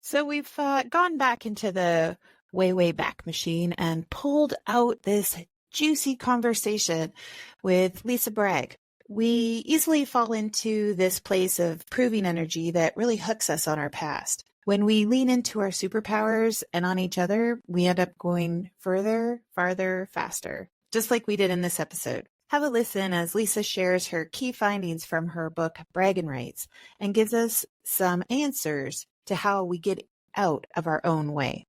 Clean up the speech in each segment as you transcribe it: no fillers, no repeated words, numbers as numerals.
So we've gone back into the way, way back machine and pulled out this juicy conversation with Lisa Bragg. We easily fall into this place of proving energy that really hooks us on our past. When we lean into our superpowers and on each other, we end up going further, farther, faster, just like we did in this episode. Have a listen as Lisa shares her key findings from her book, Braggin' Rights, and gives us some answers to how we get out of our own way.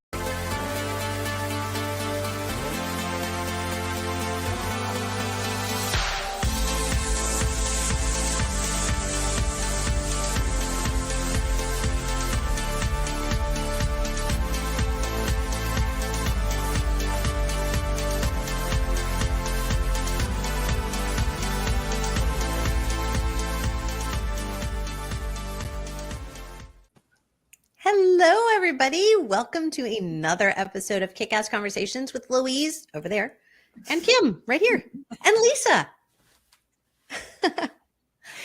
Hello, everybody. Welcome to another episode of Kick-Ass Conversations with Louise over there and Kim right here and Lisa.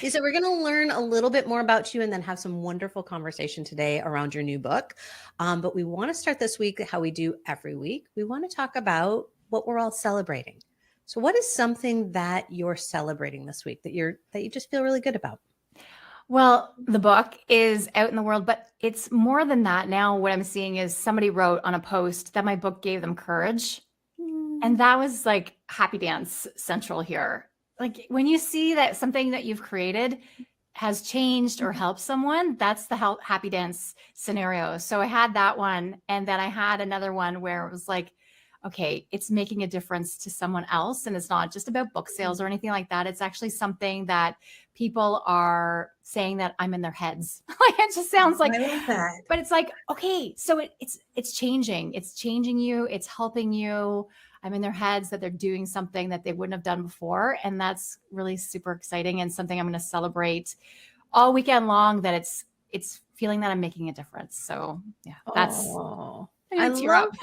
Lisa, we're going to learn a little bit more about you and then have some wonderful conversation today around your new book. But we want to start this week how we do every week. We want to talk about what we're all celebrating. So what is something that you're celebrating this week that you just feel really good about? Well, the book is out in the world, but it's more than that. Now what I'm seeing is somebody wrote on a post that my book gave them courage. And that was like happy dance central here. Like when you see that something that you've created has changed or helped someone, that's the happy dance scenario. So I had that one. And then I had another one where it was like, okay, it's making a difference to someone else. And it's not just about book sales or anything like that. It's actually something that people are saying that I'm in their heads. Like it just sounds like, I love that. But it's like, okay, so it's changing. It's changing you. It's helping you. I'm in their heads that they're doing something that they wouldn't have done before. And that's really super exciting and something I'm going to celebrate all weekend long, that it's feeling that I'm making a difference. So yeah, that's... I love I love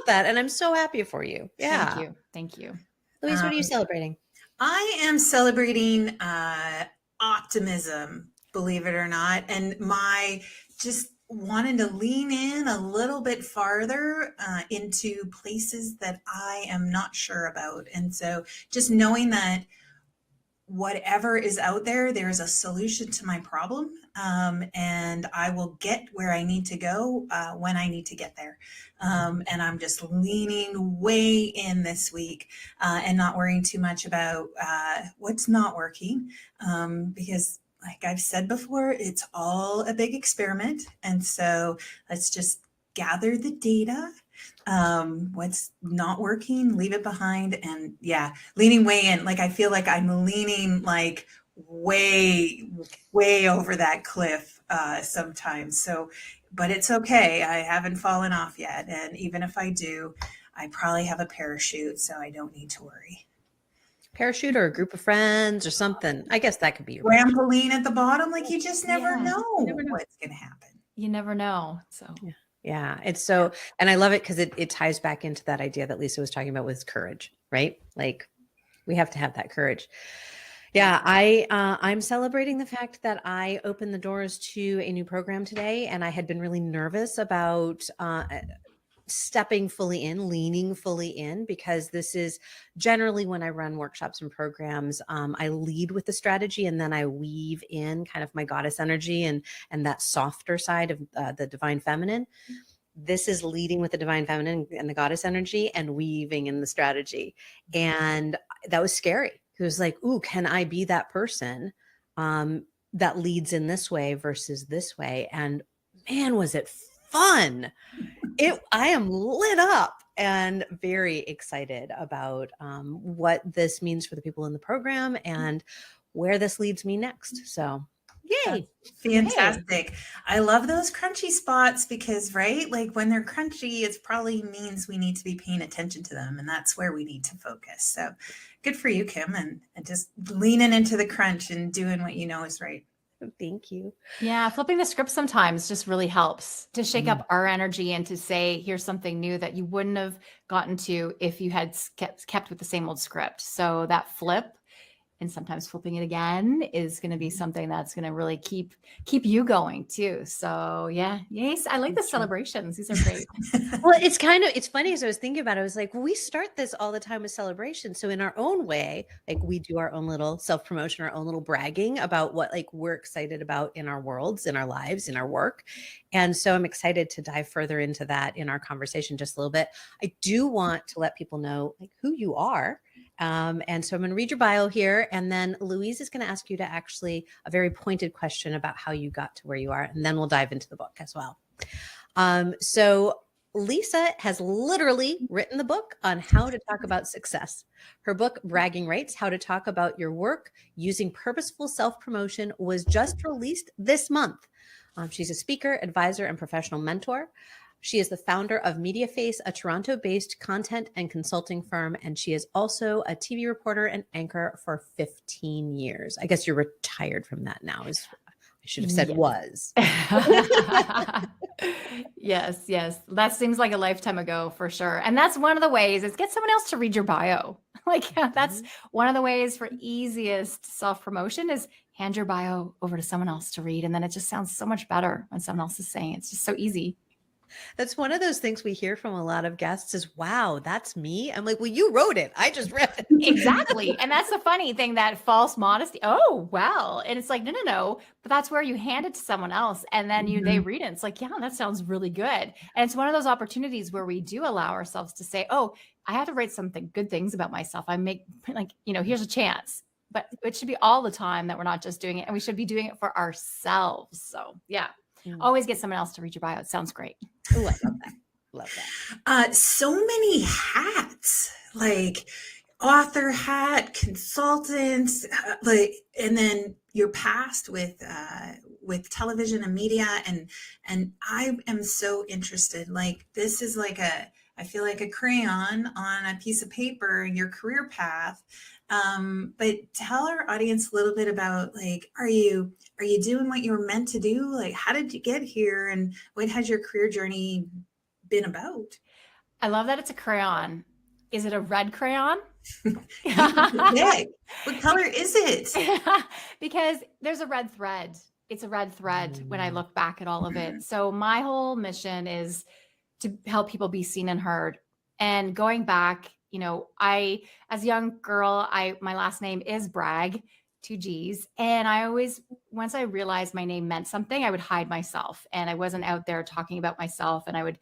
that. And I'm so happy for you. Yeah. Thank you. Louise, what are you celebrating? I am celebrating optimism, believe it or not. And my just wanting to lean in a little bit farther into places that I am not sure about. And so just knowing that whatever is out there, there is a solution to my problem. And I will get where I need to go when I need to get there. And I'm just leaning way in this week and not worrying too much about what's not working. Because like I've said before, it's all a big experiment. And so let's just gather the data. What's not working, leave it behind. And yeah, leaning way in. Like I feel like I'm leaning like way over that cliff sometimes. So, but it's okay. I haven't fallen off yet. And even if I do, I probably have a parachute, so I don't need to worry. Parachute or a group of friends or something. I guess that could be your trampoline at the bottom. Like you just never know what's going to happen. You never know. So yeah, it's so, and I love it because it ties back into that idea that Lisa was talking about with courage, right? Like we have to have that courage. Yeah, I'm celebrating the fact that I opened the doors to a new program today, and I had been really nervous about stepping fully in, leaning fully in, because this is generally when I run workshops and programs, I lead with the strategy and then I weave in kind of my goddess energy and that softer side of the divine feminine. This is leading with the divine feminine and the goddess energy and weaving in the strategy. And that was scary. It was like, ooh, can I be that person that leads in this way versus this way? And man, was it fun. I am lit up and very excited about what this means for the people in the program and where this leads me next. So yay. That's fantastic. Yay. I love those crunchy spots because, right, like when they're crunchy, it probably means we need to be paying attention to them. And that's where we need to focus. So good for you, Kim, and just leaning into the crunch and doing what you know is right. Thank you. Yeah. Flipping the script sometimes just really helps to shake up our energy and to say, here's something new that you wouldn't have gotten to if you had kept with the same old script. So that flip and sometimes flipping it again is going to be something that's going to really keep you going too. So yeah, yes, I like the celebrations. These are great. Well, it's funny as I was thinking about it, I was like, well, we start this all the time with celebrations. So in our own way, like we do our own little self-promotion, our own little bragging about what like we're excited about in our worlds, in our lives, in our work. And so I'm excited to dive further into that in our conversation just a little bit. I do want to let people know like who you are. And so I'm going to read your bio here. And then Louise is going to ask you to actually a very pointed question about how you got to where you are. And then we'll dive into the book as well. So Lisa has literally written the book on how to talk about success. Her book, Bragging Rights, How to Talk About Your Work Using Purposeful Self-Promotion, was just released this month. She's a speaker, advisor, and professional mentor. She is the founder of MediaFace, a Toronto-based content and consulting firm, and she is also a TV reporter and anchor for 15 years. I guess you're retired from that now. I should have said was. Yes. That seems like a lifetime ago for sure. And that's one of the ways is get someone else to read your bio. Like that's one of the ways for easiest self-promotion is hand your bio over to someone else to read. And then it just sounds so much better when someone else is saying it. It's just so easy. That's one of those things we hear from a lot of guests is, wow, that's me. I'm like, well, you wrote it. I just read it. Exactly. And that's the funny thing, that false modesty. Oh, well. And it's like, no. But that's where you hand it to someone else and then they read it. It's like, yeah, that sounds really good. And it's one of those opportunities where we do allow ourselves to say, oh, I have to write something good things about myself. I make like, here's a chance. But it should be all the time that we're not just doing it. And we should be doing it for ourselves. So yeah. Always get someone else to read your bio. It sounds great. Oh, I love that. Love that. So many hats, like author hat, consultant, and then your past with television and media, and I am so interested. Like this is like I feel like a crayon on a piece of paper, your career path. But tell our audience a little bit about like, are you doing what you were meant to do? Like, how did you get here? And what has your career journey been about? I love that it's a crayon. Is it a red crayon? What color is it? Because there's a red thread. It's a red thread when I look back at all of it. So my whole mission is to help people be seen and heard. And going back, I, as a young girl, my last name is Bragg, 2 G's. And I always, once I realized my name meant something, I would hide myself and I wasn't out there talking about myself and I would,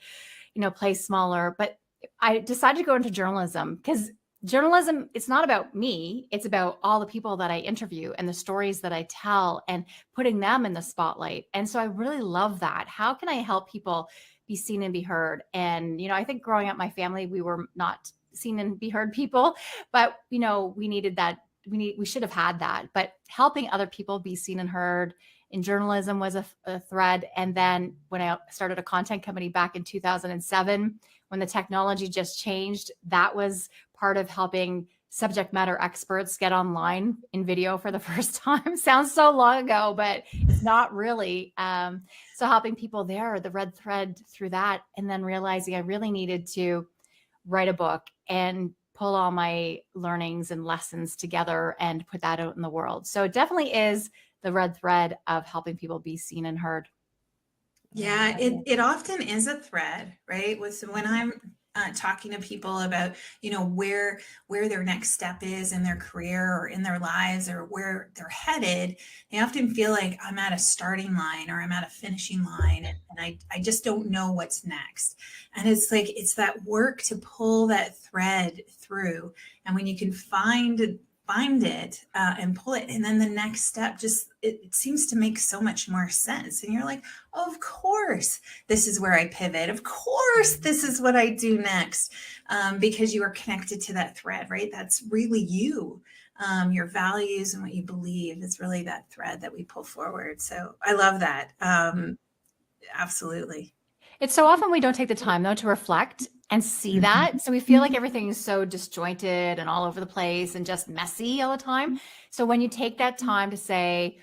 play smaller. But I decided to go into journalism because journalism, it's not about me. It's about all the people that I interview and the stories that I tell and putting them in the spotlight. And so I really love that. How can I help people be seen and be heard? And, I think growing up, my family, we were not seen and be heard people, but, we needed that. We should have had that, but helping other people be seen and heard in journalism was a thread. And then when I started a content company back in 2007, when the technology just changed, that was part of helping subject matter experts get online in video for the first time. Sounds so long ago, but it's not really. So helping people there, the red thread through that, and then realizing I really needed to write a book and pull all my learnings and lessons together and put that out in the world. So it definitely is the red thread of helping people be seen and heard. Yeah, it often is a thread, right? When I'm talking to people about, where their next step is in their career or in their lives or where they're headed, they often feel like I'm at a starting line or I'm at a finishing line and I just don't know what's next. And it's like, it's that work to pull that thread through. And when you can find it and pull it, and then the next step it seems to make so much more sense, and you're like, oh, of course this is where I pivot, of course this is what I do next, because you are connected to that thread, right? That's really you, your values and what you believe is really that thread that we pull forward. So I love that. Absolutely. It's so often we don't take the time though to reflect and see that. So we feel like everything is so disjointed and all over the place and just messy all the time. So when you take that time to say,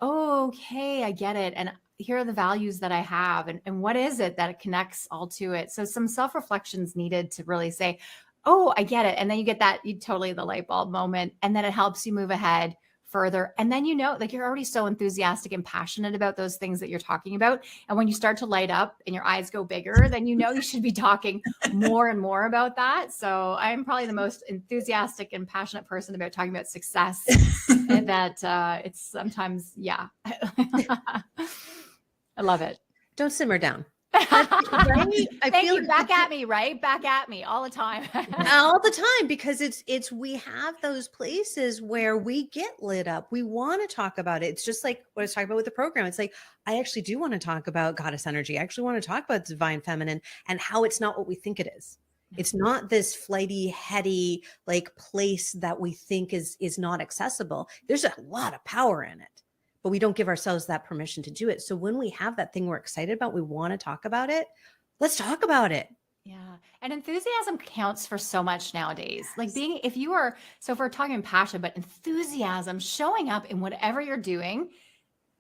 oh, okay, I get it. And here are the values that I have. And what is it that it connects all to it? So some self-reflections needed to really say, oh, I get it. And then you get that, you totally the light bulb moment. And then it helps you move ahead further. And then, like you're already so enthusiastic and passionate about those things that you're talking about. And when you start to light up and your eyes go bigger, then you should be talking more and more about that. So I'm probably the most enthusiastic and passionate person about talking about success. And that it's sometimes, yeah. I love it. Don't simmer down. Right? Thank you. Back at me, right? Back at me all the time. All the time, because we have those places where we get lit up. We want to talk about it. It's just like what I was talking about with the program. It's like, I actually do want to talk about goddess energy. I actually want to talk about divine feminine and how it's not what we think it is. It's not this flighty, heady, like place that we think is not accessible. There's a lot of power in it, but we don't give ourselves that permission to do it. So when we have that thing we're excited about, we want to talk about it. Let's talk about it. Yeah. And enthusiasm counts for so much nowadays. Like if we're talking passion, but enthusiasm, showing up in whatever you're doing,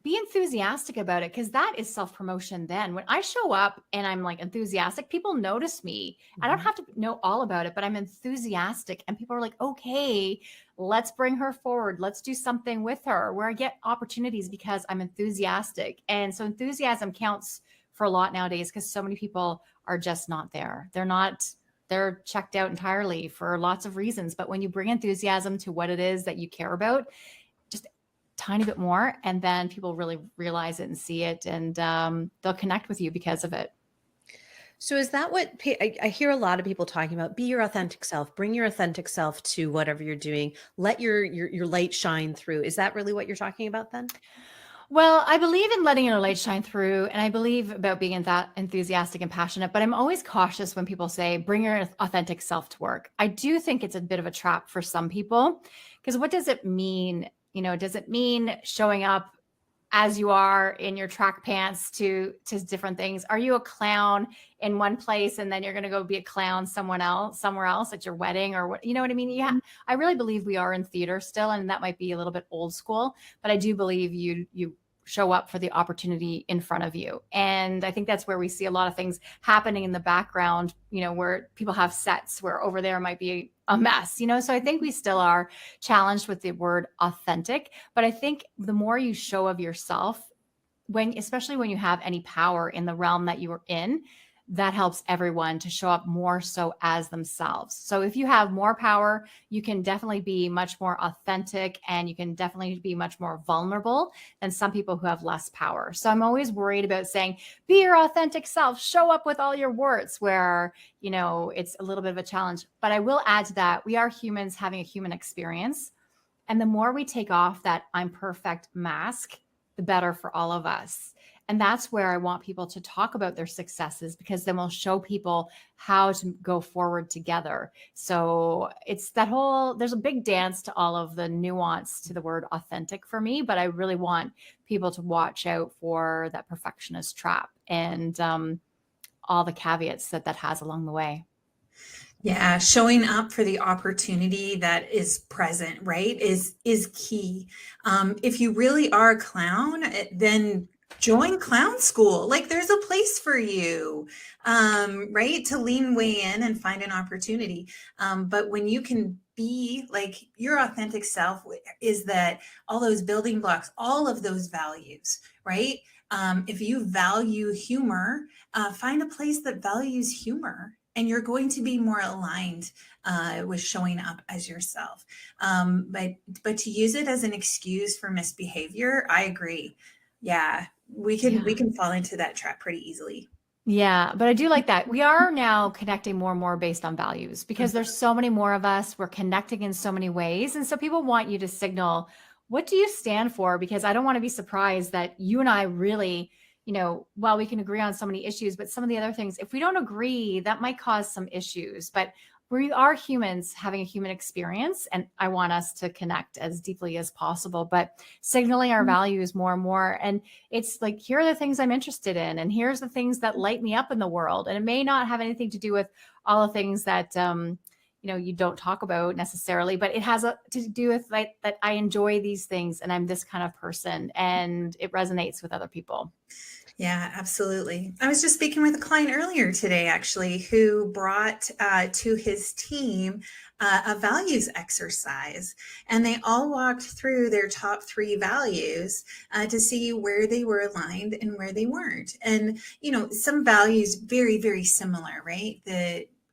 be enthusiastic about it, because that is self-promotion. Then when I show up and I'm like enthusiastic, people notice me. I don't have to know all about it, but I'm enthusiastic and people are like, okay, let's bring her forward. Let's do something with her, where I get opportunities because I'm enthusiastic. And so enthusiasm counts for a lot nowadays, because so many people are just not there. They're checked out entirely for lots of reasons. But when you bring enthusiasm to what it is that you care about, just tiny bit more, and then people really realize it and see it, and they'll connect with you because of it. So is that what I hear a lot of people talking about? Be your authentic self, bring your authentic self to whatever you're doing, let your light shine through. Is that really what you're talking about then? Well, I believe in letting your light shine through, and I believe about being that enthusiastic and passionate, but I'm always cautious when people say, bring your authentic self to work. I do think it's a bit of a trap for some people, because what does it mean? Does it mean showing up as you are in your track pants to different things? Are you a clown in one place and then you're going to go be a clown somewhere else at your wedding, or what? You know what I mean? Yeah, I really believe we are in theater still, and that might be a little bit old school, but I do believe you show up for the opportunity in front of you. And I think that's where we see a lot of things happening in the background, where people have sets where over there might be a mess, so I think we still are challenged with the word authentic. But I think the more you show of yourself, especially when you have any power in the realm that you are in, that helps everyone to show up more so as themselves. So if you have more power, you can definitely be much more authentic, and you can definitely be much more vulnerable than some people who have less power. So I'm always worried about saying, be your authentic self, show up with all your warts, where, it's a little bit of a challenge. But I will add to that, we are humans having a human experience. And the more we take off that I'm perfect mask, the better for all of us. And that's where I want people to talk about their successes, because then we'll show people how to go forward together. So it's there's a big dance to all of the nuance to the word authentic for me, but I really want people to watch out for that perfectionist trap and all the caveats that has along the way. Yeah, showing up for the opportunity that is present, right, is key. If you really are a clown, then join clown school. Like, there's a place for you, right, to lean way in and find an opportunity. But when you can be like your authentic self, is that all those building blocks, all of those values, right? If you value humor, find a place that values humor, and you're going to be more aligned with showing up as yourself. But to use it as an excuse for misbehavior, I agree. Yeah, we can fall into that trap pretty easily. Yeah, but I do like that. We are now connecting more and more based on values, because there's so many more of us. We're connecting in so many ways. And so people want you to signal, what do you stand for? Because I don't want to be surprised that you and I really, while we can agree on so many issues, but some of the other things, if we don't agree, that might cause some issues. But we are humans having a human experience, and I want us to connect as deeply as possible, but signaling our values more and more. And it's like, here are the things I'm interested in, and here's the things that light me up in the world. And it may not have anything to do with all the things that, you don't talk about necessarily, but it has to do with like that I enjoy these things and I'm this kind of person, and it resonates with other people. Yeah, absolutely. I was just speaking with a client earlier today, actually, who brought to his team a values exercise, and they all walked through their top 3 values to see where they were aligned and where they weren't. And, some values very, very similar, right?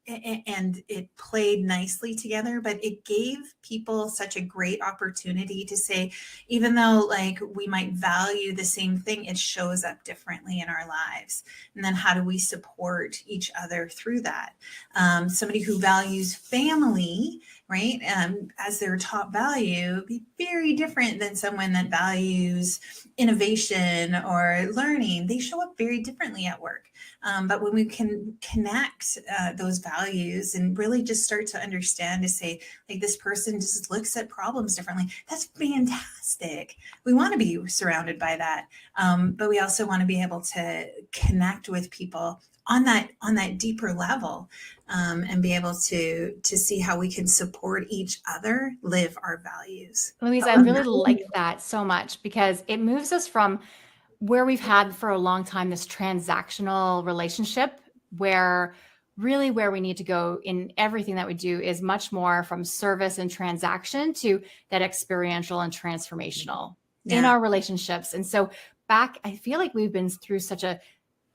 And it played nicely together, but it gave people such a great opportunity to say, even though like we might value the same thing, it shows up differently in our lives. And then how do we support each other through that? Somebody who values family, right, as their top value, be very different than someone that values innovation or learning. They show up very differently at work. But when we can connect those values and really just start to understand to say, like, this person just looks at problems differently, that's fantastic. We want to be surrounded by that. But we also want to be able to connect with people on that deeper level, and be able to see how we can support each other live our values. Louise, I really like that so much because it moves us from where we've had for a long time this transactional relationship where really where we need to go in everything that we do is much more from service and transaction to that experiential and transformational in our relationships. And so I feel like we've been through such a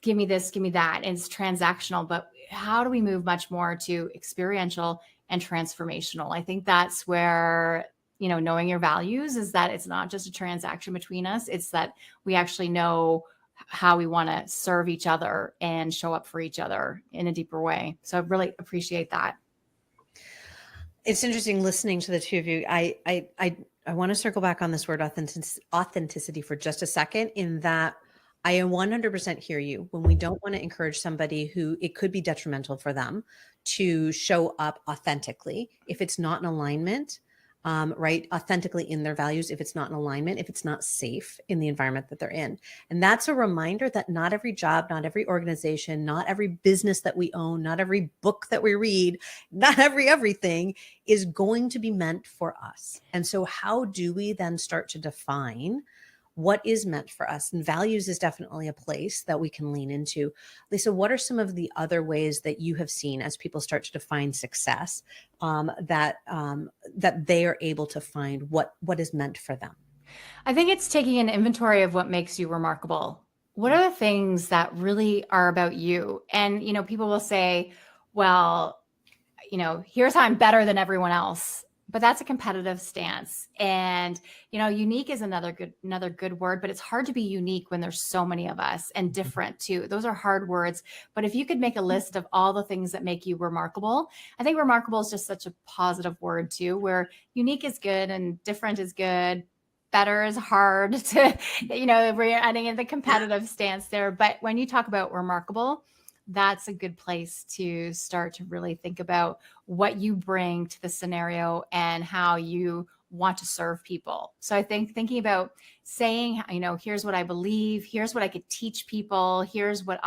give me this, give me that, and it's transactional, but how do we move much more to experiential and transformational? I think that's where knowing your values is that it's not just a transaction between us. It's that we actually know how we want to serve each other and show up for each other in a deeper way. So I really appreciate that. It's interesting listening to the two of you. I want to circle back on this word authenticity for just a second, in that I 100% hear you when we don't want to encourage somebody who it could be detrimental for them to show up authentically if it's not in alignment. Right? Authentically in their values, if it's not in alignment, if it's not safe in the environment that they're in. And that's a reminder that not every job, not every organization, not every business that we own, not every book that we read, not everything is going to be meant for us. And so how do we then start to define what is meant for us? And values is definitely a place that we can lean into. Lisa, what are some of the other ways that you have seen as people start to define success, that they are able to find what is meant for them? I think it's taking an inventory of what makes you remarkable. What are the things that really are about you? And, people will say, well, here's how I'm better than everyone else. But that's a competitive stance. And, unique is another good word, but it's hard to be unique when there's so many of us, and different too. Those are hard words. But if you could make a list of all the things that make you remarkable, I think remarkable is just such a positive word too, where unique is good and different is good. Better is hard to, we're adding in the competitive stance there. But when you talk about remarkable, that's a good place to start to really think about what you bring to the scenario and how you want to serve people. So I think thinking about saying, here's what I believe, here's what I could teach people, here's what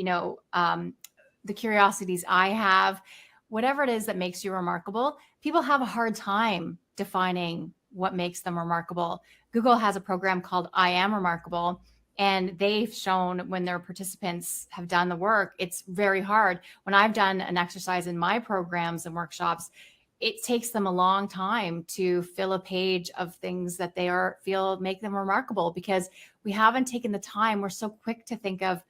the curiosities I have, whatever it is that makes you remarkable. People have a hard time defining what makes them remarkable. Google has a program called I Am Remarkable. And they've shown when their participants have done the work, it's very hard. When I've done an exercise in my programs and workshops, it takes them a long time to fill a page of things that they feel make them remarkable, because we haven't taken the time. We're so quick to think of,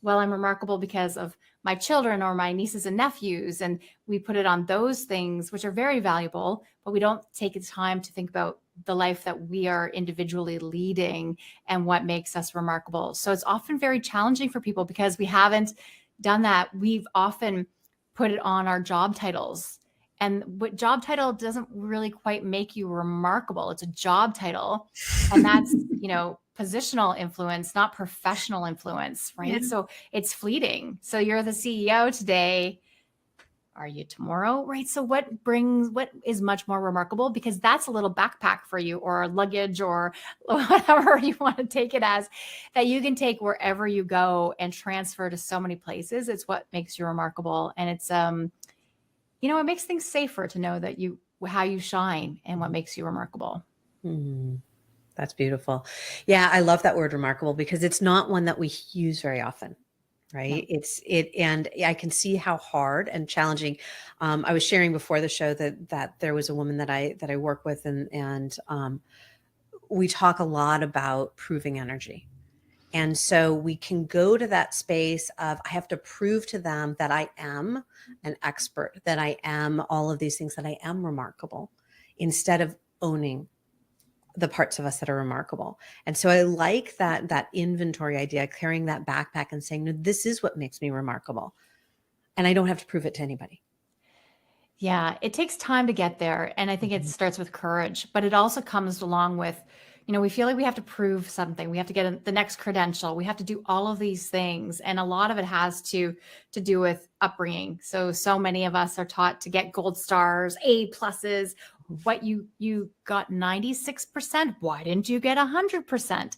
well, I'm remarkable because of my children or my nieces and nephews. And we put it on those things, which are very valuable, but we don't take the time to think about the life that we are individually leading and what makes us remarkable. So it's often very challenging for people because we haven't done that. We've often put it on our job titles, and what job title doesn't really quite make you remarkable. It's a job title, and that's, positional influence, not professional influence, right? Yeah. So it's fleeting. So you're the CEO today. Are you tomorrow? Right. So what is much more remarkable, because that's a little backpack for you, or luggage, or whatever you want to take it as, that you can take wherever you go and transfer to so many places. It's what makes you remarkable. And it's, it makes things safer to know that how you shine and what makes you remarkable. That's beautiful. Yeah, I love that word remarkable because it's not one that we use very often, right? And I can see how hard and challenging. I was sharing before the show that there was a woman that I work with, and we talk a lot about proving energy. And so we can go to that space of, I have to prove to them that I am an expert, that I am all of these things, that I am remarkable, instead of owning the parts of us that are remarkable. And so I like that inventory idea, carrying that backpack and saying, no, this is what makes me remarkable. And I don't have to prove it to anybody. Yeah, it takes time to get there. And I think it starts with courage, but it also comes along with, we feel like we have to prove something. We have to get the next credential. We have to do all of these things. And a lot of it has to do with upbringing. So many of us are taught to get gold stars, A pluses. What you got 96%. Why didn't you get 100%?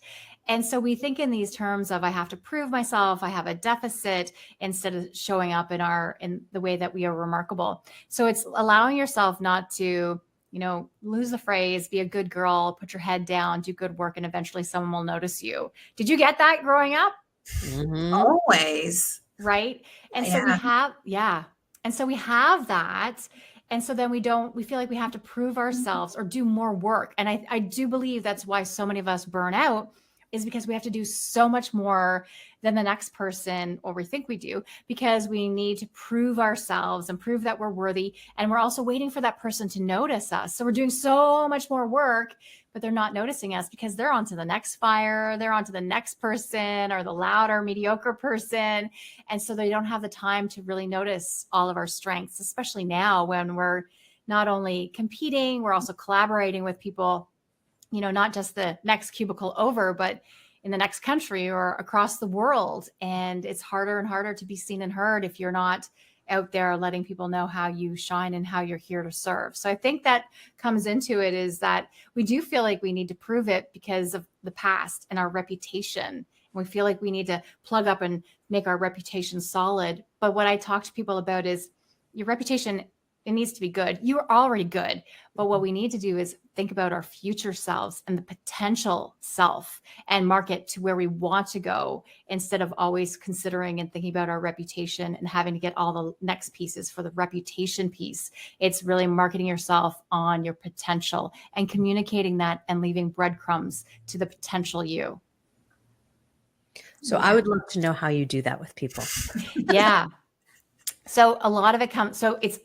And so we think in these terms of, I have to prove myself, I have a deficit, instead of showing up in the way that we are remarkable. So it's allowing yourself not to, lose the phrase, be a good girl, put your head down, do good work, and eventually someone will notice you. Did you get that growing up? Always. Right. And so we have that. And so then we feel like we have to prove ourselves or do more work. And I do believe that's why so many of us burn out, is because we have to do so much more than the next person, or we think we do, because we need to prove ourselves and prove that we're worthy. And we're also waiting for that person to notice us. So we're doing so much more work, but they're not noticing us because they're on to the next fire, they're on to the next person, or the loud or mediocre person. And so they don't have the time to really notice all of our strengths, especially now when we're not only competing, we're also collaborating with people, not just the next cubicle over, but in the next country or across the world. And it's harder and harder to be seen and heard if you're not out there letting people know how you shine and how you're here to serve. So I think that comes into it, is that we do feel like we need to prove it because of the past and our reputation. We feel like we need to plug up and make our reputation solid. But what I talk to people about is, your reputation, it needs to be good. You are already good. But what we need to do is think about our future selves and the potential self, and market to where we want to go, instead of always considering and thinking about our reputation and having to get all the next pieces for the reputation piece. It's really marketing yourself on your potential and communicating that and leaving breadcrumbs to the potential you. So I would love to know how you do that with people. Yeah. So a lot of it comes, so it's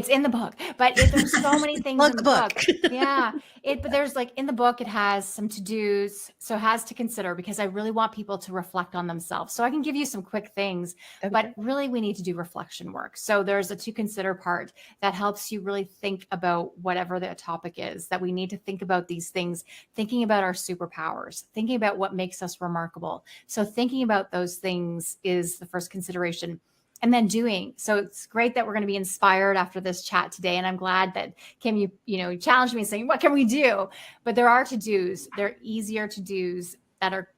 in the book, but there's so many things in the book. Yeah. But there's in the book, it has some to-dos. So it has to consider, because I really want people to reflect on themselves. So I can give you some quick things, but really we need to do reflection work. So there's a to consider part that helps you really think about whatever the topic is, that we need to think about these things, thinking about our superpowers, thinking about what makes us remarkable. So thinking about those things is the first consideration. And then doing. So it's great that we're going to be inspired after this chat today. And I'm glad that, Kim, you challenged me saying, what can we do? But there are to-dos. They're easier to-dos that are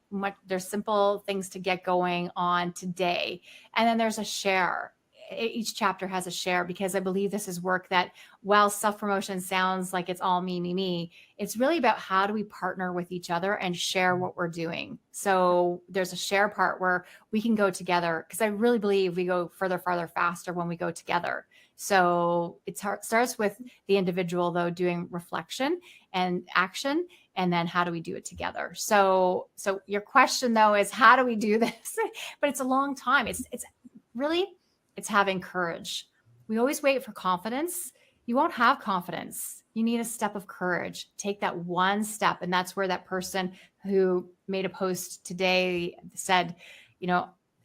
they're simple things to get going on today. And then there's a share. Each chapter has a share, because I believe this is work that, while self-promotion sounds like it's all me, it's really about how do we partner with each other and share what we're doing. So there's a share part where we can go together, because I really believe we go farther, faster when we go together. So it starts with the individual, though, doing reflection and action, and then how do we do it together? So your question, though, is how do we do this? But it's a long time. It's having courage. We always wait for confidence. You won't have confidence. You need a step of courage. Take that one step. And that's where that person who made a post today said,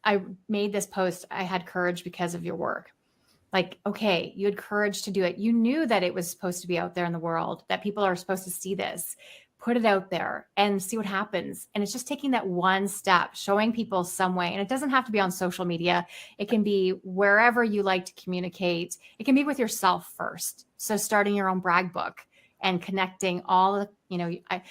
I made this post. I had courage because of your work. Okay, you had courage to do it. You knew that it was supposed to be out there in the world, that people are supposed to see this. Put it out there and see what happens. And it's just taking that one step, showing people some way. And it doesn't have to be on social media. It can be wherever you like to communicate. It can be with yourself first. So starting your own brag book and connecting all of I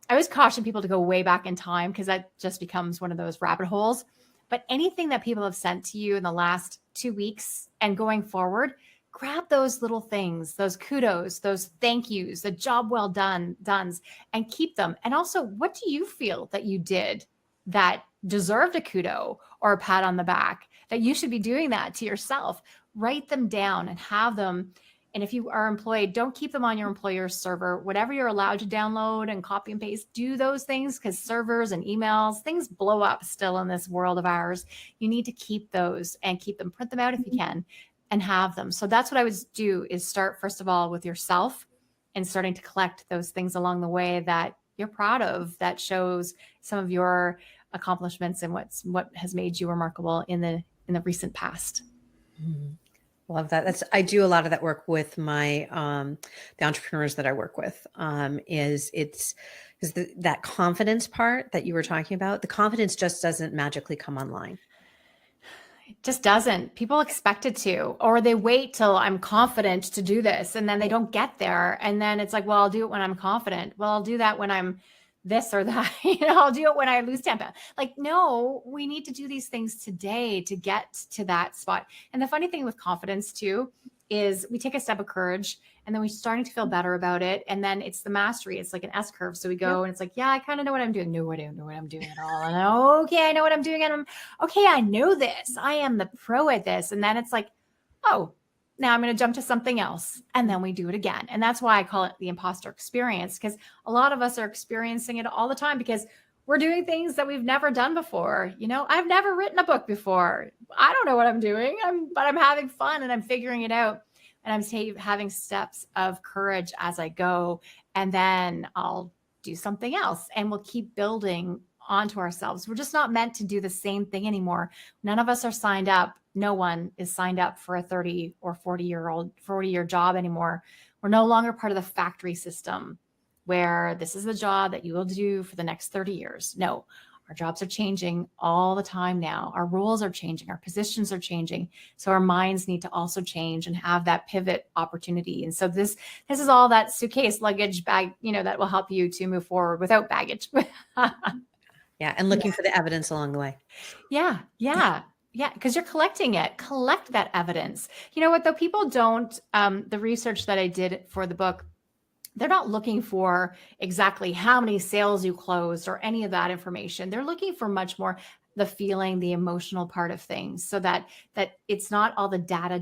always caution people to go way back in time, because that just becomes one of those rabbit holes. But anything that people have sent to you in the last 2 weeks and going forward, grab those little things, those kudos, those thank yous, the job well done's, and keep them. And also, what do you feel that you did that deserved a kudo or a pat on the back, that you should be doing that to yourself? Write them down and have them. And if you are employed, don't keep them on your employer's server. Whatever you're allowed to download and copy and paste, do those things, because servers and emails, things blow up still in this world of ours. You need to keep those and keep them, print them out if you can, and have them. So that's what I would do, is start first of all with yourself and starting to collect those things along the way that you're proud of, that shows some of your accomplishments and what has made you remarkable in the recent past. Mm-hmm. Love that. I do a lot of that work with my the entrepreneurs that I work with. That confidence part that you were talking about. The confidence just doesn't magically come online. It just doesn't. People expect it to, or they wait till I'm confident to do this, and then they don't get there. And then it's like, well, I'll do it when I'm confident. Well, I'll do that when I'm this or that. I'll do it when I lose temper. Like, no, we need to do these things today to get to that spot. And the funny thing with confidence too is we take a step of courage, and then we're starting to feel better about it. And then it's the mastery. It's like an S curve. So we go and it's like, yeah, I kind of know what I'm doing. No, I don't know what I'm doing at all. And okay, I know what I'm doing. And I know this. I am the pro at this. And then it's like, oh, now I'm going to jump to something else. And then we do it again. And that's why I call it the imposter experience, because a lot of us are experiencing it all the time because we're doing things that we've never done before. I've never written a book before. I don't know what I'm doing, but I'm having fun and I'm figuring it out. And I'm having steps of courage as I go. And then I'll do something else, and we'll keep building onto ourselves. We're just not meant to do the same thing anymore. None of us are signed up. No one is signed up for a 30 or 40-year job anymore. We're no longer part of the factory system where this is the job that you will do for the next 30 years. No, our jobs are changing all the time now. Our roles are changing. Our positions are changing. So our minds need to also change and have that pivot opportunity. And so this is all that suitcase, luggage, bag, that will help you to move forward without baggage. Yeah. And looking for the evidence along the way. Yeah. Because you're collecting it. Collect that evidence. You know what, though? People don't, the research that I did for the book, they're not looking for exactly how many sales you closed or any of that information. They're looking for much more the feeling, the emotional part of things, so that it's not all the data.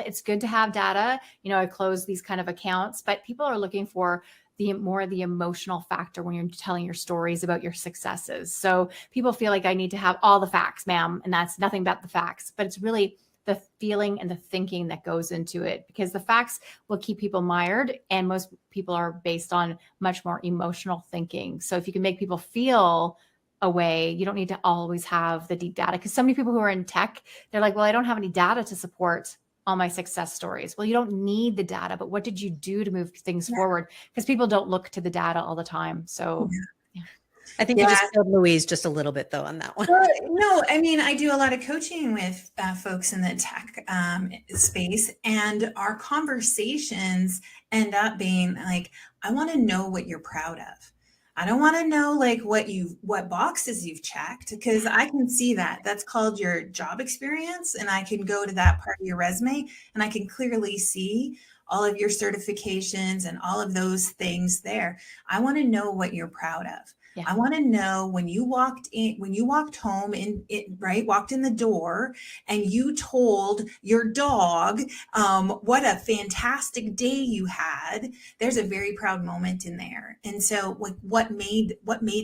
It's good to have data. I close these kind of accounts, but people are looking for the emotional factor when you're telling your stories about your successes. So people feel like I need to have all the facts, ma'am, and that's nothing but the facts. But it's really the feeling and the thinking that goes into it, because the facts will keep people mired, and most people are based on much more emotional thinking. So if you can make people feel a way, you don't need to always have the deep data, because so many people who are in tech, they're like, well, I don't have any data to support all my success stories. Well, you don't need the data, but what did you do to move things forward? Because people don't look to the data all the time. So I think you just killed Louise just a little bit though on that one. Well, no, I mean, I do a lot of coaching with folks in the tech space, and our conversations end up being like, I want to know what you're proud of. I don't want to know like what boxes you've checked, because I can see that. That's called your job experience. And I can go to that part of your resume and I can clearly see all of your certifications and all of those things there. I want to know what you're proud of. Yeah. I want to know when you walked home walked in the door and you told your dog what a fantastic day you had. There's a very proud moment in there. And so like what made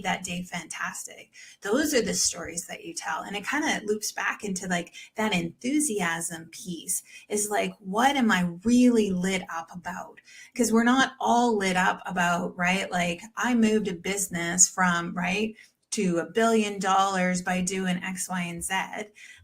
that day fantastic? Those are the stories that you tell. And it kind of loops back into like that enthusiasm piece, is like, what am I really lit up about? Because we're not all lit up about, right? Like I moved a business from to $1 billion by doing X, Y, and Z.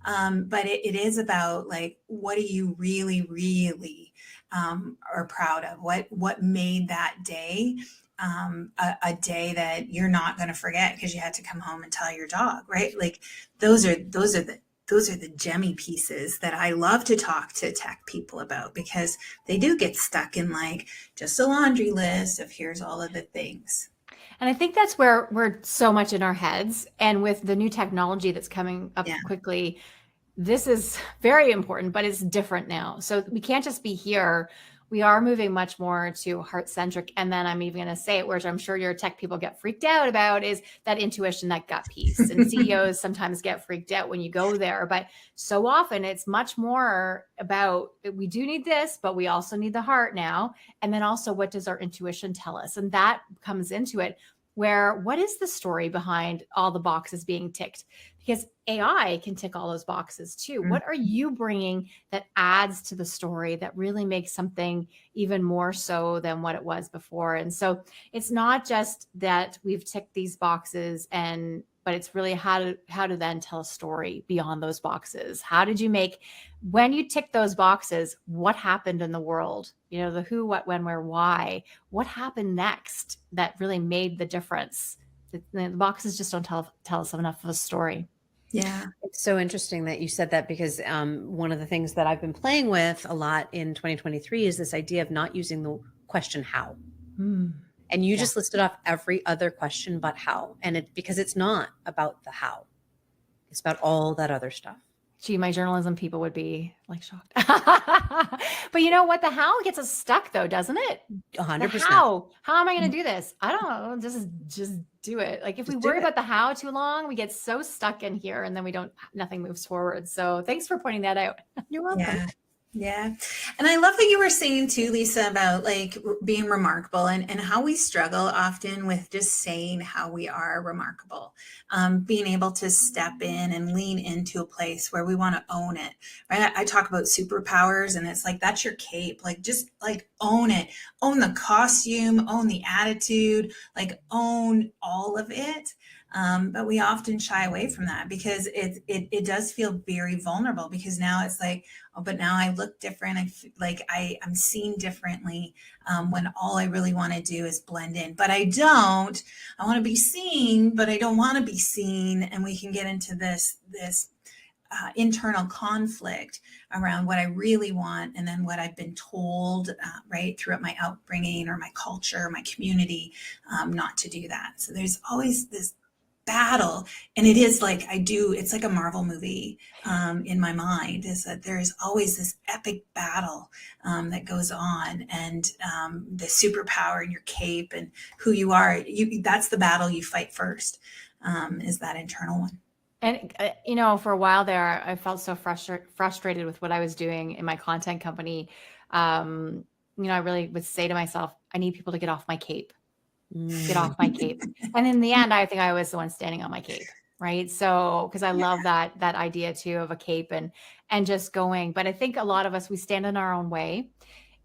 But it is about like, what do you really, really are proud of? What made that day a day that you're not going to forget because you had to come home and tell your dog, right? Like those are the gemmy pieces that I love to talk to tech people about, because they do get stuck in like just a laundry list of here's all of the things. And I think that's where we're so much in our heads. And with the new technology that's coming up quickly, this is very important, but it's different now. So we can't just be here. We are moving much more to heart-centric. And then I'm even going to say it, which I'm sure your tech people get freaked out about, is that intuition, that gut piece. And CEOs sometimes get freaked out when you go there. But so often it's much more about, we do need this, but we also need the heart now. And then also, what does our intuition tell us? And that comes into it, where what is the story behind all the boxes being ticked? Because AI can tick all those boxes too. What are you bringing that adds to the story that really makes something even more so than what it was before? And so it's not just that we've ticked these boxes, but it's really how to then tell a story beyond those boxes. How did you make, when you tick those boxes, what happened in the world? You know, the who, what, when, where, why. What happened next that really made the difference? The boxes just don't tell us enough of a story. Yeah. It's so interesting that you said that, because one of the things that I've been playing with a lot in 2023 is this idea of not using the question how. And you just listed off every other question but how. And because it's not about the how, it's about all that other stuff. Gee, my journalism people would be like shocked. But you know what? The how gets us stuck though, doesn't it? 100%. The how am I going to do this? I don't know. Just do it. Like if we worry about the how too long, we get so stuck in here and then nothing moves forward. So thanks for pointing that out. You're welcome. Yeah. And I love what you were saying too, Lisa, about like being remarkable and how we struggle often with just saying how we are remarkable. Being able to step in and lean into a place where we want to own it, right? I talk about superpowers, and it's like, that's your cape. Like, just like own it, own the costume, own the attitude, like own all of it. But we often shy away from that because it does feel very vulnerable, because now it's like, oh, but now I look different. I'm seen differently, when all I really want to do is blend in. But I want to be seen, but I don't want to be seen. And we can get into this internal conflict around what I really want and then what I've been told, right, throughout my upbringing or my culture, my community, not to do that. So there's always this battle, and it is like it's like a Marvel movie in my mind, is that there is always this epic battle that goes on, and the superpower in your cape and who you are, that's the battle you fight first, is that internal one. And, you know, for a while there, I felt so frustrated with what I was doing in my content company. You know, I really would say to myself, I need people to get off my cape. Get off my cape. And in the end, I think I was the one standing on my cape, right? So, because I love that idea too of a cape and just going. But I think a lot of us, we stand in our own way,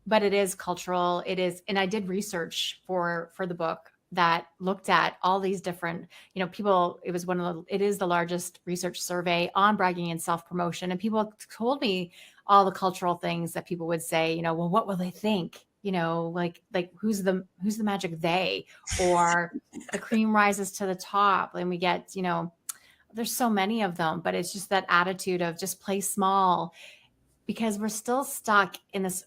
but it is cultural. It is, and I did research for the book that looked at all these different, you know, people. It is the largest research survey on bragging and self-promotion, and people told me all the cultural things that people would say. You know, well, what will they think? You know, like who's the magic they, or the cream rises to the top, and we get, you know, there's so many of them, but it's just that attitude of just play small, because we're still stuck in this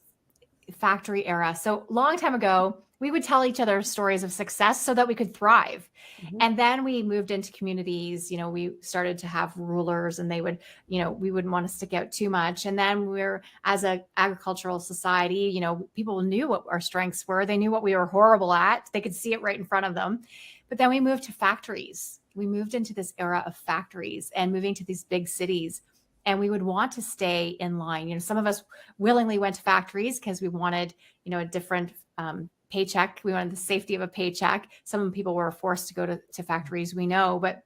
factory era. So long time ago, we would tell each other stories of success so that we could thrive. Mm-hmm. And then we moved into communities, you know, we started to have rulers, and they would, you know, we wouldn't want to stick out too much. And then we're, as an agricultural society, you know, people knew what our strengths were. They knew what we were horrible at. They could see it right in front of them. But then we moved to factories. We moved into this era of factories and moving to these big cities. And we would want to stay in line. You know, some of us willingly went to factories because we wanted, you know, a different paycheck. We wanted the safety of a paycheck. Some people were forced to go to factories, we know, but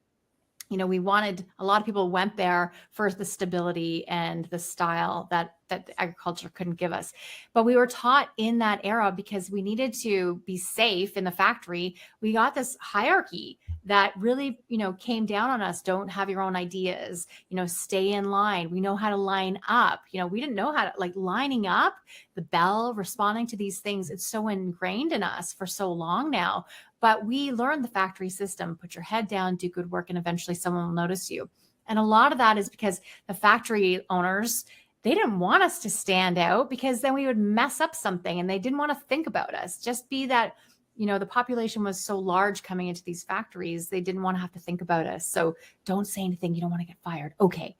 you know, a lot of people went there for the stability and the style that agriculture couldn't give us. But we were taught in that era, because we needed to be safe in the factory. We got this hierarchy that really, you know, came down on us. Don't have your own ideas, you know, stay in line. We know how to line up. You know, we didn't know how to, like, lining up, the bell, responding to these things. It's so ingrained in us for so long now. But we learned the factory system, put your head down, do good work, and eventually someone will notice you. And a lot of that is because the factory owners, they didn't want us to stand out, because then we would mess up something, and they didn't want to think about us. Just be that, you know, the population was so large coming into these factories, they didn't want to have to think about us. So don't say anything. You don't want to get fired. Okay.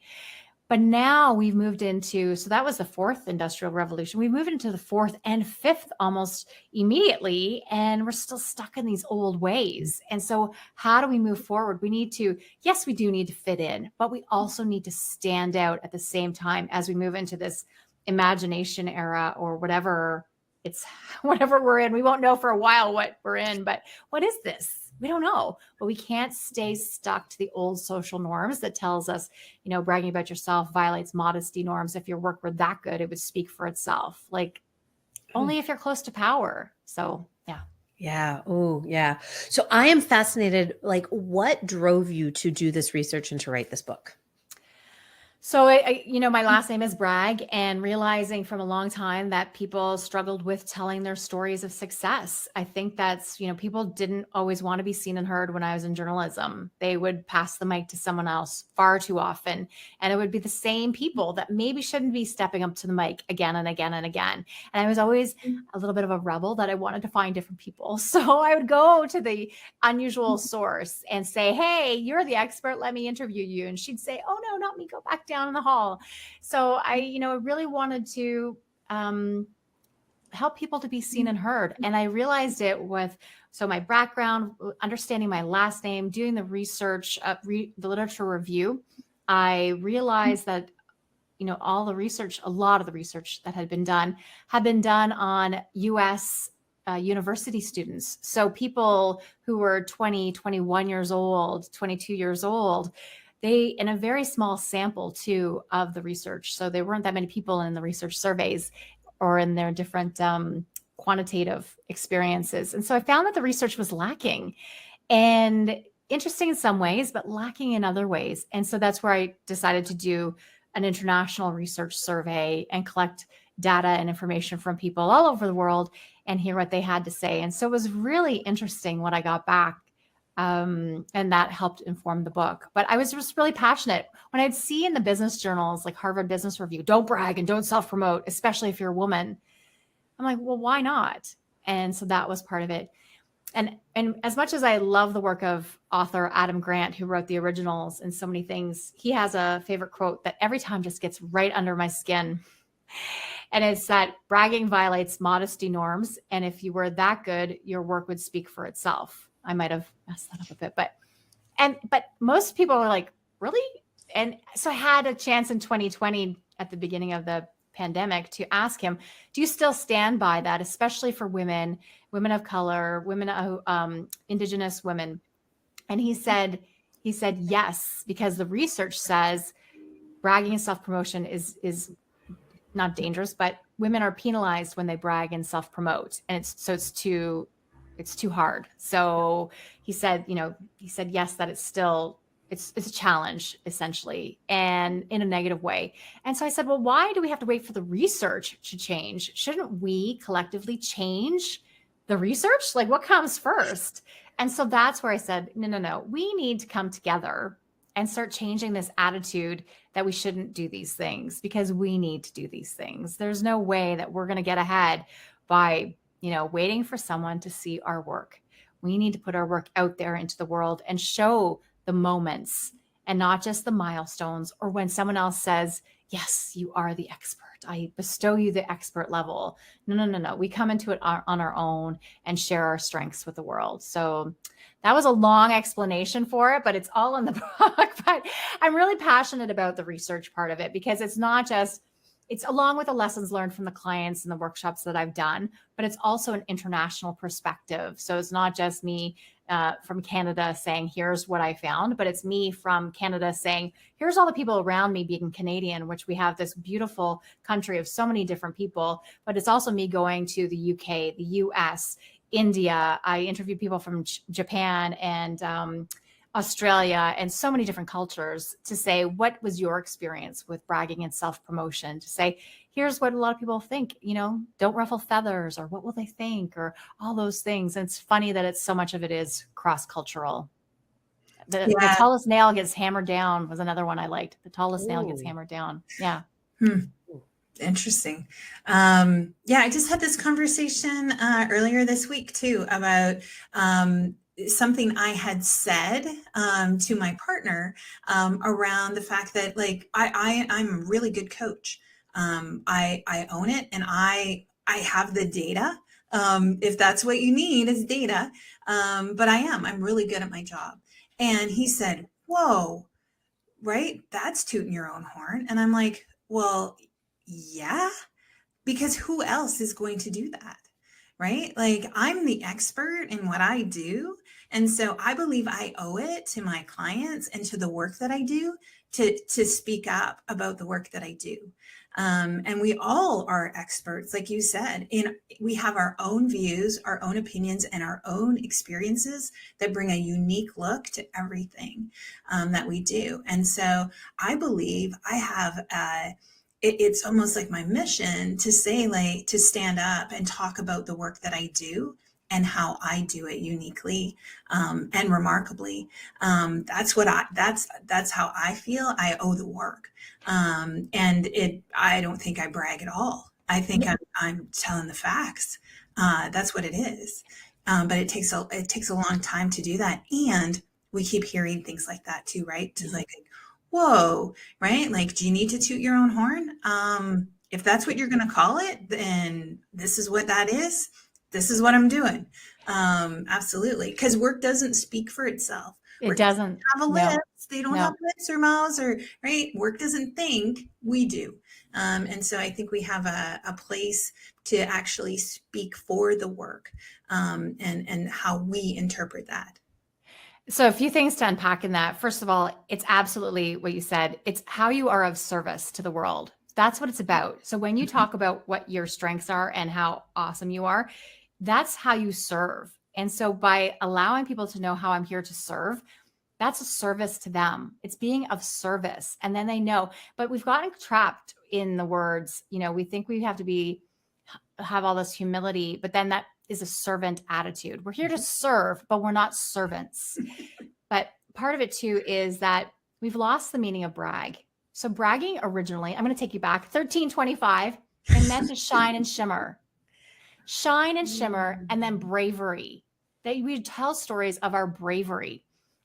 But now we've moved into, so that was the fourth industrial revolution. We moved into the fourth and fifth almost immediately, and we're still stuck in these old ways. And so how do we move forward? We need to, yes, we do need to fit in, but we also need to stand out at the same time as we move into this imagination era or whatever whatever we're in. We won't know for a while what we're in, but what is this? We don't know, but we can't stay stuck to the old social norms that tells us, bragging about yourself violates modesty norms. If your work were that good, it would speak for itself. Like only if you're close to power. So yeah. Yeah. Oh, yeah. So I am fascinated. Like, what drove you to do this research and to write this book? So, my last name is Bragg, and realizing from a long time that people struggled with telling their stories of success. I think that's, people didn't always want to be seen and heard when I was in journalism. They would pass the mic to someone else far too often. And it would be the same people that maybe shouldn't be stepping up to the mic again and again and again. And I was always a little bit of a rebel that I wanted to find different people. So I would go to the unusual source and say, hey, you're the expert. Let me interview you. And she'd say, oh, no, not me. Go back down in the hall. So I, really wanted to help people to be seen and heard. And I realized it with, so my background, understanding my last name, doing the research, the literature review, I realized that, all the research, a lot of the research that had been done on US university students. So people who were 20, 21 years old, 22 years old, they, in a very small sample too of the research. So there weren't that many people in the research surveys or in their different quantitative experiences. And so I found that the research was lacking and interesting in some ways, but lacking in other ways. And so that's where I decided to do an international research survey and collect data and information from people all over the world and hear what they had to say. And so it was really interesting what I got back. And that helped inform the book. But I was just really passionate. When I'd see in the business journals, like Harvard Business Review, don't brag and don't self-promote, especially if you're a woman. I'm like, well, why not? And so that was part of it. And as much as I love the work of author Adam Grant, who wrote the originals and so many things, he has a favorite quote that every time just gets right under my skin. And it's that bragging violates modesty norms. And if you were that good, your work would speak for itself. I might have messed that up a bit, but most people are like, really? And so I had a chance in 2020 at the beginning of the pandemic to ask him, do you still stand by that, especially for women of color, Indigenous women? And he said, yes, because the research says bragging and self-promotion is not dangerous, but women are penalized when they brag and self-promote. And it's too hard. So he said, yes, that it's a challenge essentially, and in a negative way. And so I said, well, why do we have to wait for the research to change? Shouldn't we collectively change the research? Like, what comes first? And so that's where I said, no, we need to come together and start changing this attitude that we shouldn't do these things because we need to do these things. There's no way that we're going to get ahead by waiting for someone to see our work. We need to put our work out there into the world and show the moments and not just the milestones or when someone else says, yes, you are the expert. I bestow you the expert level. No. We come into it on our own and share our strengths with the world. So that was a long explanation for it, but it's all in the book. But I'm really passionate about the research part of it because it's not just, it's along with the lessons learned from the clients and the workshops that I've done, but it's also an international perspective. So it's not just me from Canada saying, here's what I found, but it's me from Canada saying, here's all the people around me being Canadian, which we have this beautiful country of so many different people, but it's also me going to the UK, the US, India. I interview people from Japan and Australia and so many different cultures to say, what was your experience with bragging and self-promotion? To say, here's what a lot of people think, don't ruffle feathers, or what will they think, or all those things. And it's funny that so much of it is cross-cultural. The tallest nail gets hammered down was another one I liked. The tallest nail gets hammered down. Yeah. Interesting. I just had this conversation earlier this week too about something I had said to my partner around the fact that like I'm a really good coach. I own it, and I have the data. If that's what you need is data. But I'm really good at my job. And he said, whoa, right? That's tooting your own horn. And I'm like, well, yeah, because who else is going to do that? Right? Like I'm the expert in what I do. And so I believe I owe it to my clients and to the work that I do to speak up about the work that I do. And we all are experts, like you said, we have our own views, our own opinions, and our own experiences that bring a unique look to everything that we do. And so I believe I have it's almost like my mission to say, like, to stand up and talk about the work that I do and how I do it uniquely and remarkably. That's how I feel I owe the work. I don't think I brag at all. I think I'm telling the facts. That's what it is. But it takes a long time to do that. And we keep hearing things like that too, right? To like, whoa, right? Like, do you need to toot your own horn? If that's what you're going to call it, then this is what that is. This is what I'm doing. Absolutely. Because work doesn't speak for itself. It doesn't have a list. They don't have lips or mouths, or right. Work doesn't think, we do. And so I think we have a place to actually speak for the work and how we interpret that. So a few things to unpack in that. First of all, it's absolutely what you said. It's how you are of service to the world. That's what it's about. So when you talk about what your strengths are and how awesome you are, that's how you serve. And so by allowing people to know how I'm here to serve, that's a service to them. It's being of service. And then they know, but we've gotten trapped in the words, we think we have to have all this humility, but then that is a servant attitude. We're here to serve, but we're not servants. But part of it too is that we've lost the meaning of brag. So bragging originally, I'm going to take you back 1325, it meant to shine and shimmer. Shine and shimmer, and then bravery. That we tell stories of our bravery.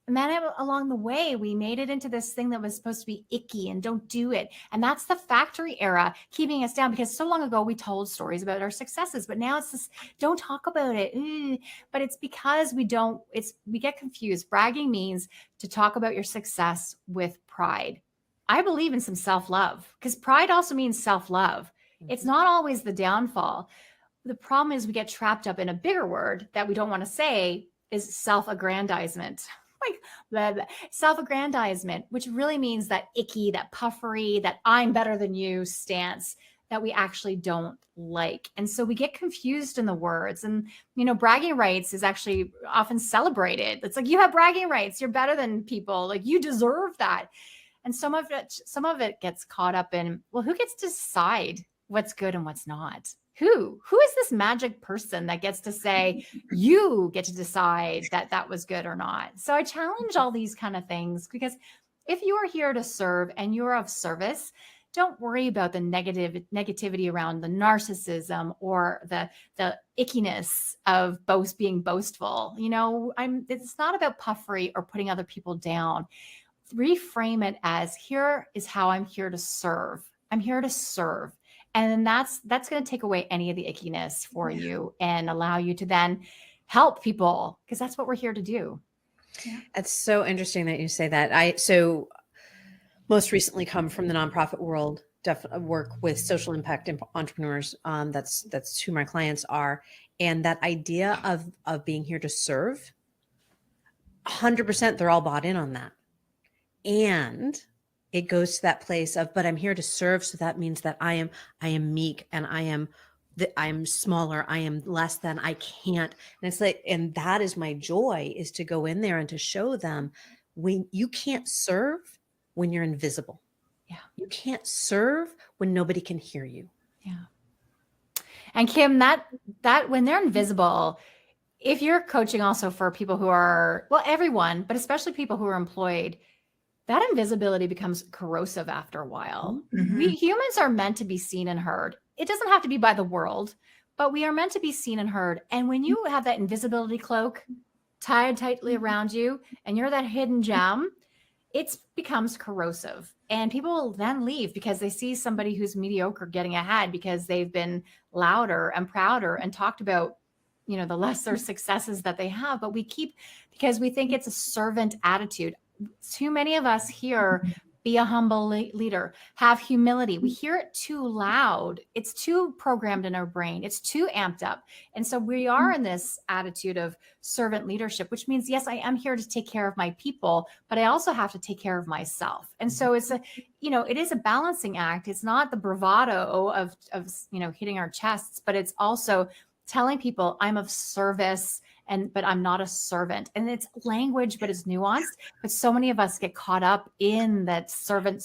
And then along the way, we made it into this thing that was supposed to be icky and don't do it. And that's the factory era keeping us down, because so long ago we told stories about our successes, but now it's this, don't talk about it. But it's because we get confused. Bragging means to talk about your success with pride. I believe in some self-love, because pride also means self-love. It's not always the downfall. The problem is we get trapped up in a bigger word that we don't want to say, is self-aggrandizement. Like blah, blah. Self-aggrandizement, which really means that icky, that puffery, that I'm better than you stance that we actually don't like. And so we get confused in the words. And, bragging rights is actually often celebrated. It's like, you have bragging rights. You're better than people. Like, you deserve that. And some of it gets caught up in, well, who gets to decide what's good and what's not? Who is this magic person that gets to say, you get to decide that was good or not? So I challenge all these kind of things, because if you are here to serve and you're of service, don't worry about the negativity around the narcissism or the ickiness of being boastful. It's not about puffery or putting other people down. Reframe it as, here is how I'm here to serve. I'm here to serve. And that's going to take away any of the ickiness for you and allow you to then help people, because that's what we're here to do. Yeah. It's so interesting that you say that. I so most recently come from the nonprofit world, work with social impact entrepreneurs. That's who my clients are. And that idea of being here to serve, 100%, they're all bought in on that. And it goes to that place of, but I'm here to serve. So that means that I am meek, and I'm smaller. I am less than, I can't. And it's like, and that is my joy, is to go in there and to show them, when you can't serve when you're invisible. Yeah. You can't serve when nobody can hear you. Yeah. And Kim, that when they're invisible, if you're coaching also for people who are, well, everyone, but especially people who are employed, that invisibility becomes corrosive after a while. Mm-hmm. We humans are meant to be seen and heard. It doesn't have to be by the world, but we are meant to be seen and heard. And when you have that invisibility cloak, tied tightly around you and you're that hidden gem, it becomes corrosive. And people will then leave because they see somebody who's mediocre getting ahead because they've been louder and prouder and talked about, the lesser successes that they have. But because we think it's a servant attitude. Too many of us here, be a humble leader, have humility. We hear it too loud. It's too programmed in our brain. It's too amped up. And so we are in this attitude of servant leadership, which means, yes, I am here to take care of my people, but I also have to take care of myself. And so it is a balancing act. It's not the bravado of hitting our chests, but it's also telling people I'm of service, but I'm not a servant. And it's language, but it's nuanced. But so many of us get caught up in that servant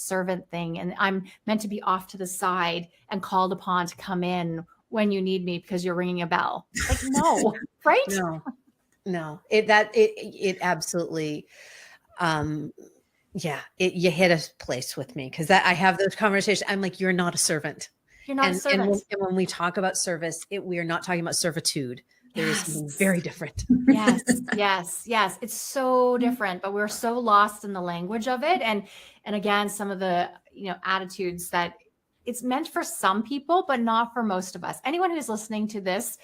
thing. And I'm meant to be off to the side and called upon to come in when you need me because you're ringing a bell. Like, no, right? No. It absolutely, you hit a place with me because I have those conversations. I'm like, you're not a servant. You're not a servant. And when we talk about service, we are not talking about servitude. There is something very different. Yes. It's so different, but we're so lost in the language of it. And again, some of the, attitudes that it's meant for some people, but not for most of us. Anyone who's listening to this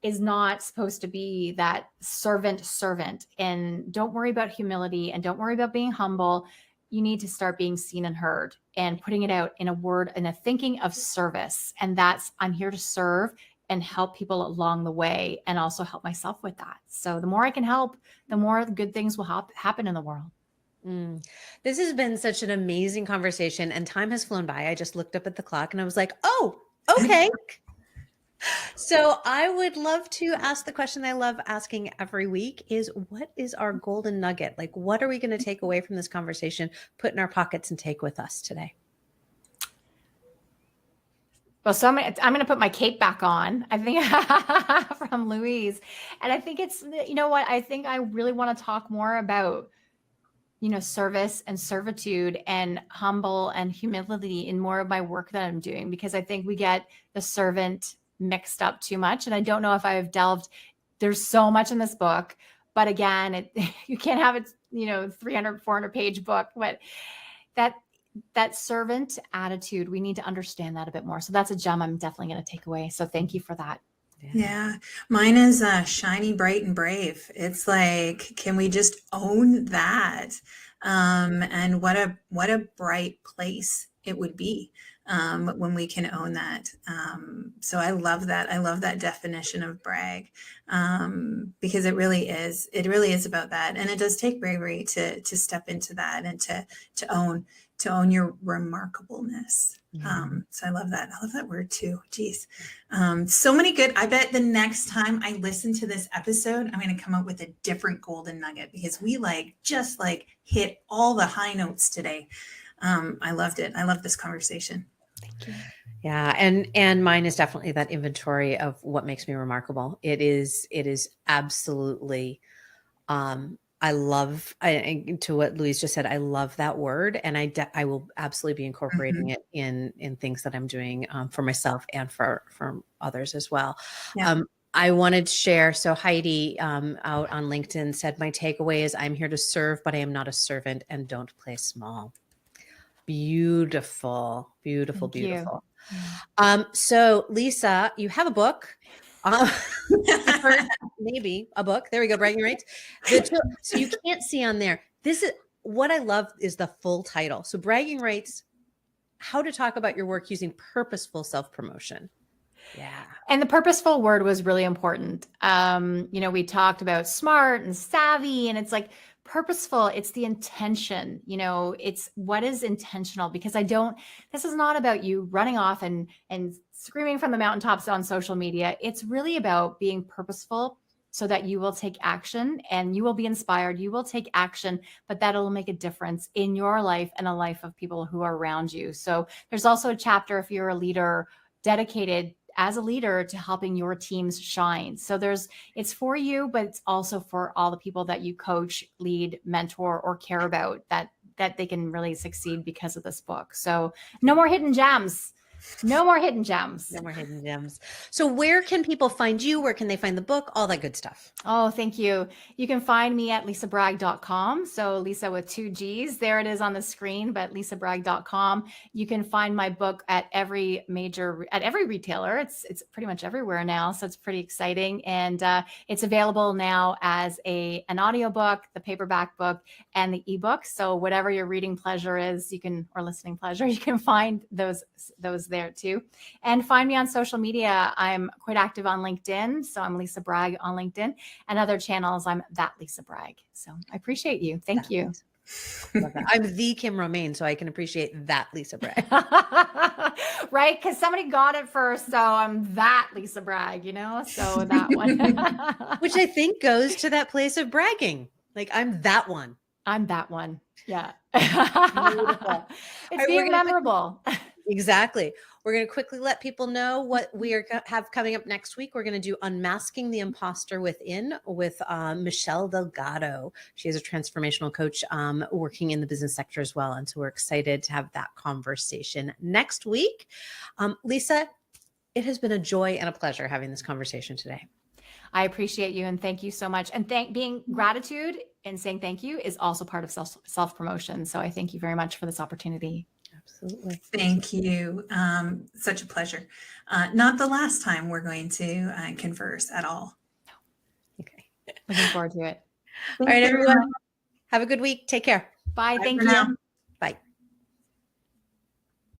is not supposed to be that servant. And don't worry about humility and don't worry about being humble. You need to start being seen and heard and putting it out in a word and a thinking of service. And that's, I'm here to serve and help people along the way and also help myself with that. So the more I can help, the more good things will happen in the world. This has been such an amazing conversation and time has flown by. I just looked up at the clock and I was like, oh, okay. So I would love to ask the question I love asking every week is, what is our golden nugget? Like, what are we going to take away from this conversation, put in our pockets and take with us today? Well, so I'm going to put my cape back on, I think, from Louise. And I think it's, what, I think I really want to talk more about, service and servitude and humble and humility in more of my work that I'm doing, because I think we get the servant mixed up too much. And I don't know if I've there's so much in this book, but again, you can't have it, 300, 400 page book, but that servant attitude, we need to understand that a bit more. So that's a gem I'm definitely going to take away. So thank you for that. Yeah. Mine is shiny, bright, and brave. It's like, can we just own that? And what a bright place it would be when we can own that. So I love that. I love that definition of brag because it really is about that. And it does take bravery to step into that and to own your remarkableness. So I love that. I love that word too. Geez. So many good. I bet the next time I listen to this episode, I'm going to come up with a different golden nugget because we just hit all the high notes today. I loved it. I love this conversation. Thank you. Yeah. And mine is definitely that inventory of what makes me remarkable. It is absolutely, to what Louise just said, I love that word. And I will absolutely be incorporating it in things that I'm doing for myself and for others as well. Yeah. I wanted to share. So Heidi out on LinkedIn said, my takeaway is I'm here to serve, but I am not a servant and don't play small. Beautiful, beautiful, Thank beautiful. You. So Lisa, you have a book. Maybe a book. There we go. Bragging rights. So you can't see on there. This is what I love is the full title. So bragging rights, how to talk about your work using purposeful self-promotion. Yeah. And the purposeful word was really important. We talked about smart and savvy, and it's like purposeful. It's the intention, it's what is intentional, because this is not about you running off and screaming from the mountaintops on social media. It's really about being purposeful so that you will take action and you will be inspired. You will take action, but that'll make a difference in your life and the life of people who are around you. So there's also a chapter, if you're a leader, dedicated as a leader to helping your teams shine. So it's for you, but it's also for all the people that you coach, lead, mentor, or care about, that they can really succeed because of this book. So no more hidden gems. No more hidden gems. No more hidden gems. So where can people find you? Where can they find the book? All that good stuff. Oh, thank you. You can find me at lisabragg.com. So Lisa with 2 G's. There it is on the screen, but lisabragg.com. You can find my book at every retailer. It's pretty much everywhere now. So it's pretty exciting. And it's available now as an audiobook, the paperback book, and the ebook. So whatever your reading pleasure is, or listening pleasure, you can find those there too. And find me on social media. I'm quite active on LinkedIn. So I'm Lisa Bragg on LinkedIn, and other channels. I'm that Lisa Bragg. So I appreciate you. Thank you. Love that. I'm the Kim Romaine, so I can appreciate that Lisa Bragg. Right? Because somebody got it first. So I'm that Lisa Bragg, so that one. Which I think goes to that place of bragging. Like, I'm that one. I'm that one. Yeah. Beautiful. It's being memorable. Exactly. We're going to quickly let people know what we have coming up next week. We're going to do Unmasking the Imposter Within with Michelle Delgado. She is a transformational coach working in the business sector as well. And so we're excited to have that conversation next week. Lisa, it has been a joy and a pleasure having this conversation today. I appreciate you and thank you so much. And being gratitude and saying thank you is also part of self-promotion. So I thank you very much for this opportunity. Absolutely. Thank you. Such a pleasure. Not the last time we're going to converse at all. Okay. Looking forward to it. All right, everyone. Have a good week. Take care. Bye. Bye Thank for you. now.